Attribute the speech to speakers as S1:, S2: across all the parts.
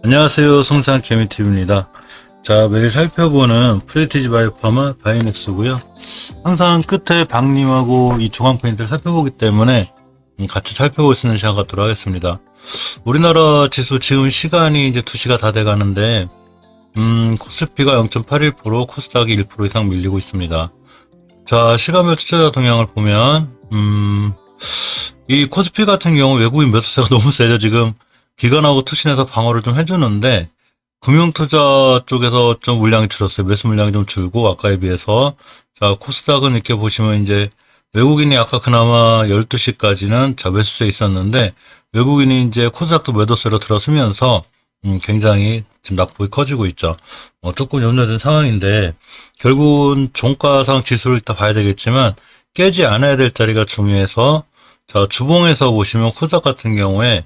S1: 안녕하세요. 성산 개미TV입니다. 자, 매일 살펴보는 프레티지 바이오파마 바이넥스고요. 항상 끝에 박님하고 이 중앙 페인트를 살펴보기 때문에 같이 살펴볼 수 있는 시간 갖도록 하겠습니다. 우리나라 지수 지금 시간이 이제 2시가 다 돼 가는데 코스피가 0.81%, 코스닥이 1% 이상 밀리고 있습니다. 자, 시간별 투자자 동향을 보면 이 코스피 같은 경우 외국인 매수세가 너무 세죠. 지금 기관하고 투신해서 방어를 좀 해주는데 금융투자 쪽에서 좀 물량이 줄었어요. 매수 물량이 좀 줄고 아까에 비해서. 자, 코스닥은 이렇게 보시면 이제 외국인이 아까 그나마 12시까지는 자 매수세 있었는데 외국인이 이제 코스닥도 매도세로 들어서면서 굉장히 지금 낙폭이 커지고 있죠. 조금 염려된 상황인데 결국은 종가상 지수를 일단 봐야 되겠지만 깨지 않아야 될 자리가 중요해서 자 주봉에서 보시면 코스닥 같은 경우에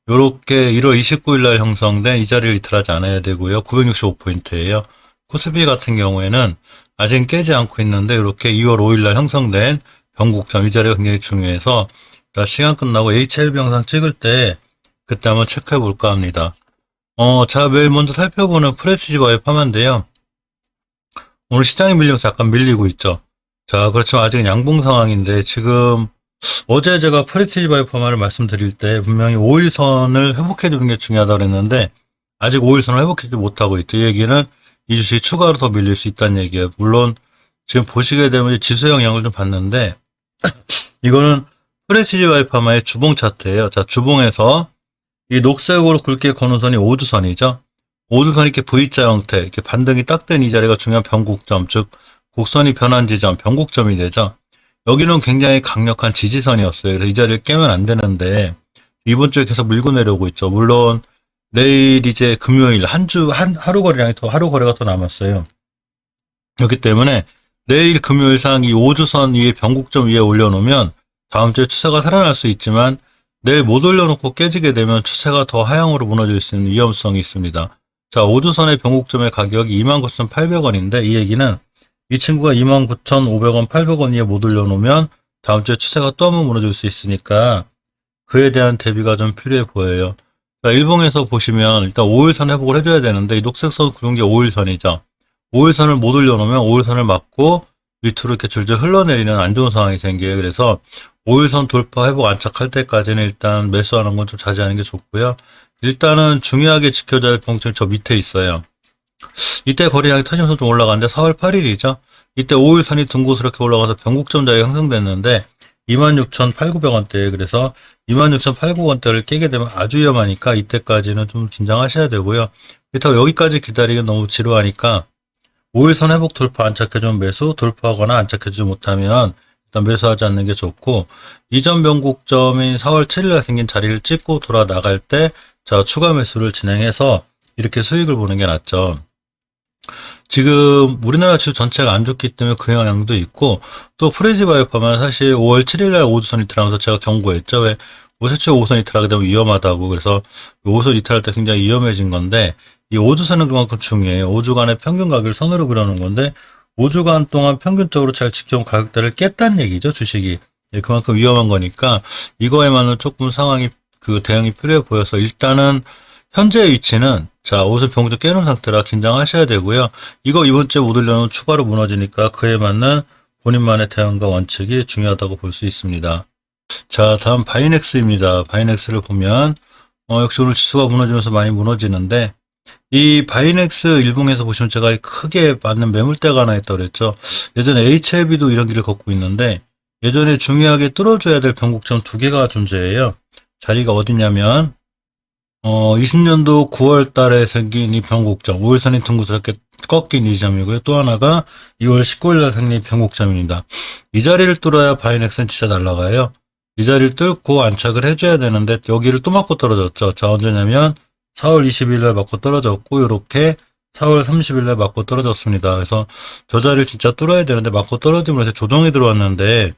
S1: 요렇게 1월 29일 날 형성된 이 자리를 이탈하지 않아야 되고요. 965포인트예요. 코스피 같은 경우에는 아직 깨지 않고 있는데 이렇게 2월 5일 날 형성된 변곡점 이 자리가 굉장히 중요해서 시간 끝나고 HLB 영상 찍을 때 그때 한번 체크해 볼까 합니다. 자, 매일 먼저 살펴보는 프레티지 바이오파마인데요. 오늘 시장이 밀리면서 약간 밀리고 있죠. 자, 그렇지만 아직은 양봉 상황인데 지금 어제 제가 프레티지 바이오파마를 말씀드릴 때 분명히 5일선을 회복해 주는 게 중요하다고 그랬는데 아직 5일선을 회복하지 못하고 있죠. 이 얘기는 이 주식이 추가로 더 밀릴 수 있다는 얘기예요. 물론 지금 보시게 되면 지수의 영향을 좀 받는데 이거는 프레티지 바이오파마의 주봉 차트예요. 자, 주봉에서 이 녹색으로 굵게 거는 선이 5주선이죠. 5주선이 이렇게 V자 형태, 이렇게 반등이 딱 된 이 자리가 중요한 변곡점, 즉 곡선이 변한 지점, 변곡점이 되죠. 여기는 굉장히 강력한 지지선이었어요. 그래서 이 자리를 깨면 안 되는데 이번 주에 계속 밀고 내려오고 있죠. 물론 내일 이제 금요일 하루 거래가 더 남았어요. 그렇기 때문에 내일 금요일상 이 5주선 위에 변곡점 위에 올려놓으면 다음 주에 추세가 살아날 수 있지만 내일 못 올려놓고 깨지게 되면 추세가 더 하향으로 무너질 수 있는 위험성이 있습니다. 자, 5주선의 변곡점의 가격이 29,800원인데 이 얘기는 이 친구가 29,500원, 800원 위에 못 올려놓으면 다음 주에 추세가 또 한번 무너질 수 있으니까 그에 대한 대비가 좀 필요해 보여요. 자, 일봉에서 보시면 일단 5일선 회복을 해줘야 되는데 이 녹색선 그런 게 5일선이죠. 5일선을 못 올려놓으면 5일선을 맞고 밑으로 이렇게 줄줄 흘러내리는 안 좋은 상황이 생겨요. 그래서 5일선 돌파 회복 안착할 때까지는 일단 매수하는 건 좀 자제하는 게 좋고요. 일단은 중요하게 지켜줘야 할 변곡점이 저 밑에 있어요. 이때 거래량이 터지면서 좀 올라가는데 4월 8일이죠. 이때 5일선이 둥그스럽게 올라가서 변곡점 자리가 형성됐는데 26,800원대에 그래서 26,800원대를 깨게 되면 아주 위험하니까 이때까지는 좀 긴장하셔야 되고요. 그렇다고 여기까지 기다리기 너무 지루하니까 5일선 회복 돌파 안착해주면 매수, 돌파하거나 안착해주지 못하면 일단 매수하지 않는 게 좋고 이전 변곡점인 4월 7일에 생긴 자리를 찍고 돌아 나갈 때 자 추가 매수를 진행해서 이렇게 수익을 보는 게 낫죠. 지금 우리나라 지수 전체가 안 좋기 때문에 그 영향도 있고 또 프레티지 바이오파마는 사실 5월 7일날 5주선 이탈하면서 제가 경고했죠. 왜 5세초 5선 이탈하게 되면 위험하다고. 그래서 5선 이탈할 때 굉장히 위험해진 건데 이 5주선은 그만큼 중요해요. 5주간의 평균 가격을 선으로 그려놓은 건데 5주간 동안 평균적으로 잘 지켜온 가격대를 깼다는 얘기죠. 주식이. 그만큼 위험한 거니까 이거에만은 조금 상황이 대응이 필요해 보여서 일단은 현재 위치는 자 5선 병조 깨놓은 상태라 긴장하셔야 되고요. 이거 이번 주에 못 올려놓으면 추가로 무너지니까 그에 맞는 본인만의 대응과 원칙이 중요하다고 볼 수 있습니다. 자 다음 바이넥스입니다. 바이넥스를 보면 역시 오늘 지수가 무너지면서 많이 무너지는데 이 바이넥스 일봉에서 보시면 제가 크게 맞는 매물대가 하나 있다고 그랬죠. 예전에 HLB도 이런 길을 걷고 있는데 예전에 중요하게 뚫어줘야 될 변곡점 2개가 존재해요. 자리가 어디냐면 20년도 9월 달에 생긴 이 변곡점 5일선이 둥그렇게 꺾인 이 점이고요. 또 하나가 2월 19일 날 생긴 변곡점입니다. 이 자리를 뚫어야 바이넥스는 진짜 날아가요. 이 자리를 뚫고 안착을 해줘야 되는데 여기를 또 맞고 떨어졌죠. 자 언제냐면 4월 20일 날 맞고 떨어졌고 이렇게 4월 30일 날 맞고 떨어졌습니다. 그래서 저 자리를 진짜 뚫어야 되는데 맞고 떨어지면서 조정이 들어왔는데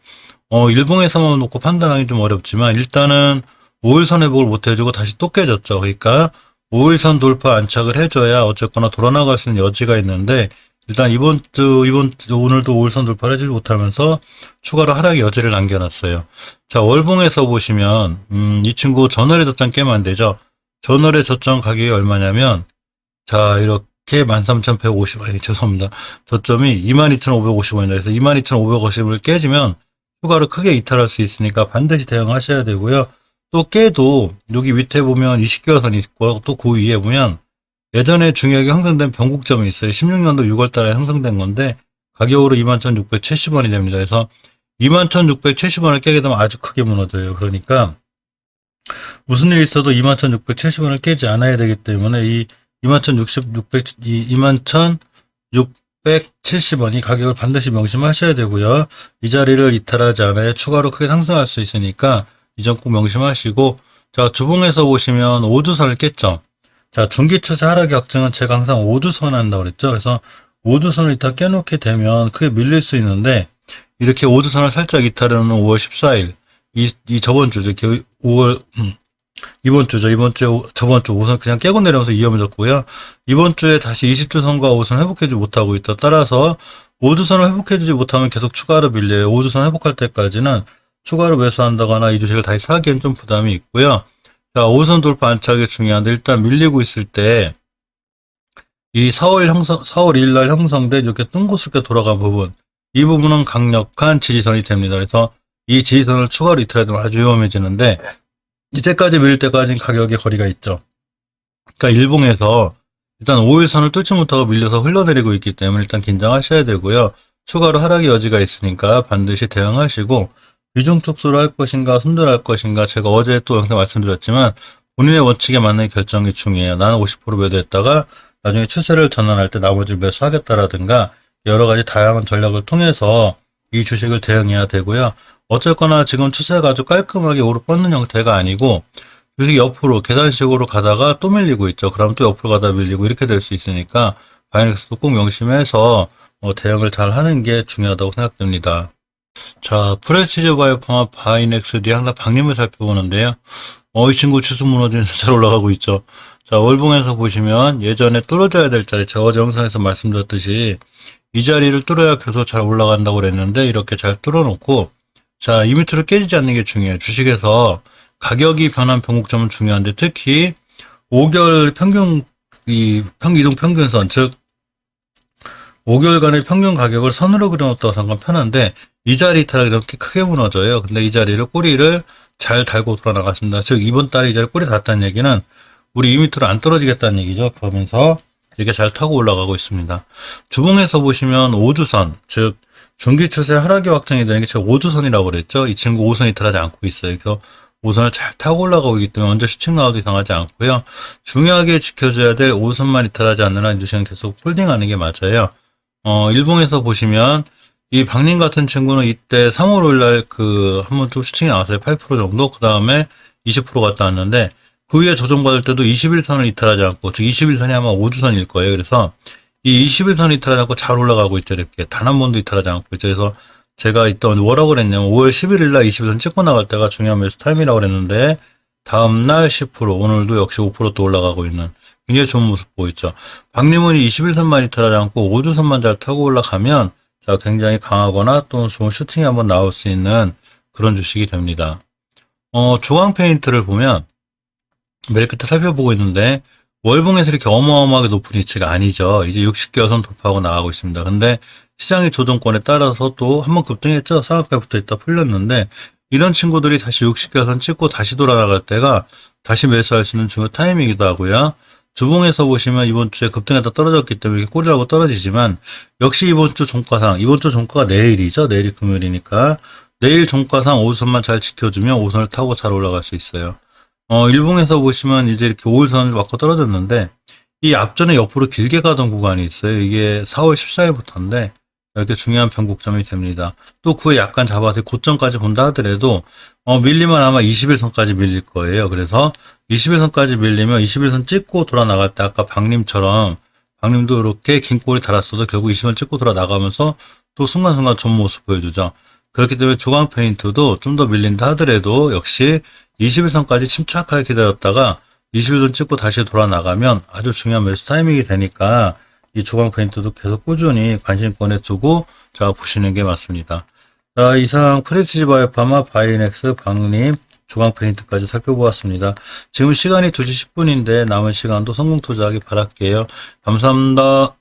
S1: 일봉에서만 놓고 판단하기 좀 어렵지만 일단은 5일선 회복을 못 해주고 다시 또 깨졌죠. 그러니까 5일선 돌파 안착을 해줘야 어쨌거나 돌아나갈 수 있는 여지가 있는데 일단 오늘도 5일선 돌파를 해주지 못하면서 추가로 하락의 여지를 남겨놨어요. 자, 월봉에서 보시면, 이 친구 전월의 저점 깨면 안 되죠. 전월의 저점 가격이 얼마냐면, 자, 이렇게 13,150원, 죄송합니다. 저점이 22,550원이다. 그래서 22,550원을 깨지면 추가로 크게 이탈할 수 있으니까 반드시 대응하셔야 되고요. 또 깨도 여기 밑에 보면 20개월선이 있고 또 그 위에 보면 예전에 중요하게 형성된 변곡점이 있어요. 16년도 6월 달에 형성된 건데 가격으로 21,670원이 됩니다. 그래서 21,670원을 깨게 되면 아주 크게 무너져요. 그러니까 무슨 일이 있어도 21,670원을 깨지 않아야 되기 때문에 이 21,670원이 가격을 반드시 명심하셔야 되고요. 이 자리를 이탈하지 않아야 추가로 크게 상승할 수 있으니까 이 점 꼭 명심하시고, 자, 주봉에서 보시면 5주선을 깼죠. 자, 중기추세 하락의 확증은 제가 항상 5주선 한다고 그랬죠. 그래서 5주선을 이탈 깨놓게 되면 크게 밀릴 수 있는데, 이렇게 5주선을 살짝 이탈해놓은 5월 14일, 저번 주죠. 5월, 이번 주죠. 저번 주 5선 그냥 깨고 내려오면서 위험해졌고요. 이번 주에 다시 20주선과 5선 회복해주지 못하고 있다. 따라서 5주선을 회복해주지 못하면 계속 추가로 밀려요. 5주선 회복할 때까지는 추가로 매수한다거나 이 주식을 다시 사기엔 좀 부담이 있고요. 자, 5선 돌파 안착이 중요한데 일단 밀리고 있을 때 이 4월 2일 날 형성된 이렇게 둥그렇게 돌아간 부분, 이 부분은 강력한 지지선이 됩니다. 그래서 이 지지선을 추가로 이탈해 두면 아주 위험해지는데 이때까지 밀릴 때까지는 가격의 거리가 있죠. 그러니까 일봉에서 일단 5일선을 뚫지 못하고 밀려서 흘러내리고 있기 때문에 일단 긴장하셔야 되고요. 추가로 하락의 여지가 있으니까 반드시 대응하시고 비중 축소를 할 것인가 손절할 것인가 제가 어제 또 영상 말씀드렸지만 본인의 원칙에 맞는 결정이 중요해요. 나는 50% 매도했다가 나중에 추세를 전환할 때 나머지 매수하겠다라든가 여러 가지 다양한 전략을 통해서 이 주식을 대응해야 되고요. 어쨌거나 지금 추세가 아주 깔끔하게 오르 뻗는 형태가 아니고 주식이 옆으로 계단식으로 가다가 또 밀리고 있죠. 그럼 또 옆으로 가다 밀리고 이렇게 될 수 있으니까 바이넥스도 꼭 명심해서 대응을 잘 하는 게 중요하다고 생각됩니다. 자, 프레시즈 바이오파마 바이넥스 뒤에 항상 박림을 살펴보는데요. 이 친구 추수 무너지면서 잘 올라가고 있죠. 자, 월봉에서 보시면 예전에 뚫어져야 될 자리, 제가 어제 영상에서 말씀드렸듯이 이 자리를 뚫어야 계속 잘 올라간다고 그랬는데 이렇게 잘 뚫어놓고, 자, 이 밑으로 깨지지 않는 게 중요해요. 주식에서 가격이 변한 변곡점은 중요한데 특히 5개월 평균, 이동 평균선, 즉 5개월간의 평균 가격을 선으로 그려놓다고 생각하면 편한데 이 자리 이탈하게 되면 크게 무너져요. 근데 이 자리를 꼬리를 잘 달고 돌아나갔습니다. 즉 이번 달에 이 자리 꼬리 닿았다는 얘기는 우리 이 밑으로 안 떨어지겠다는 얘기죠. 그러면서 이렇게 잘 타고 올라가고 있습니다. 주봉에서 보시면 5주선, 즉 중기 추세 하락의 확정이 되는 게 제가 5주선이라고 그랬죠. 이 친구 5선 이탈하지 않고 있어요. 그래서 5선을 잘 타고 올라가고 있기 때문에 언제 슈팅 나와도 이상하지 않고요. 중요하게 지켜줘야 될 5선만 이탈하지 않는 한 이 주식은 계속 홀딩하는 게 맞아요. 일봉에서 보시면 이 박님 같은 친구는 이때 3월 5일 날 한번 좀 슈팅이 나왔어요. 8% 정도. 그 다음에 20% 갔다 왔는데 그 위에 조정받을 때도 21선을 이탈하지 않고, 즉 21선이 아마 5주선일 거예요. 그래서 이 21선 이탈하지 않고 잘 올라가고 있죠. 이렇게 단 한 번도 이탈하지 않고 있죠. 그래서 제가 이때 뭐라고 그랬냐면 5월 11일 날 21선 찍고 나갈 때가 중요한 매수 타임이라고 그랬는데 다음날 10%, 오늘도 역시 5%또 올라가고 있는 굉장히 좋은 모습 보이죠. 박님은 21선만 이탈하지 않고 5주선만 잘 타고 올라가면 자, 굉장히 강하거나 또 좋은 슈팅이 한번 나올 수 있는 그런 주식이 됩니다. 조광 페인트를 보면 매일 끝에 살펴보고 있는데 월봉에서 이렇게 어마어마하게 높은 위치가 아니죠. 이제 60개월 선 돌파하고 나가고 있습니다. 근데 시장의 조정권에 따라서 또 한번 급등했죠. 상한가에 붙어 있다 풀렸는데 이런 친구들이 다시 60개월 선 찍고 다시 돌아나갈 때가 다시 매수할 수 있는 중요 타임이기도 하고요. 주봉에서 보시면 이번 주에 급등했다 떨어졌기 때문에 이렇게 꼬리라고 떨어지지만 역시 이번 주 종가가 내일이죠. 내일이 금요일이니까 내일 종가상 5선만 잘 지켜주면 5선을 타고 잘 올라갈 수 있어요. 일봉에서 보시면 이제 이렇게 5일선을 맞고 떨어졌는데 이 앞전에 옆으로 길게 가던 구간이 있어요. 이게 4월 14일부터인데 이렇게 중요한 변곡점이 됩니다. 또 그에 약간 잡아서 고점까지 본다 하더라도 밀리면 아마 21선까지 밀릴 거예요. 그래서 21선까지 밀리면 21선 찍고 돌아 나갈 때 아까 박님처럼 박님도 이렇게 긴 꼬리 달았어도 결국 20선 찍고 돌아 나가면서 또 순간순간 좋은 모습 보여주죠. 그렇기 때문에 조광 페인트도 좀 더 밀린다 하더라도 역시 21선까지 침착하게 기다렸다가 21선 찍고 다시 돌아 나가면 아주 중요한 매수 타이밍이 되니까 이 조광 페인트도 계속 꾸준히 관심권에 두고 보시는 게 맞습니다. 자, 이상 프레티지 바이오파마, 바이넥스, 박림, 조광 페인트까지 살펴보았습니다. 지금 시간이 2시 10분인데 남은 시간도 성공 투자하기 바랄게요. 감사합니다.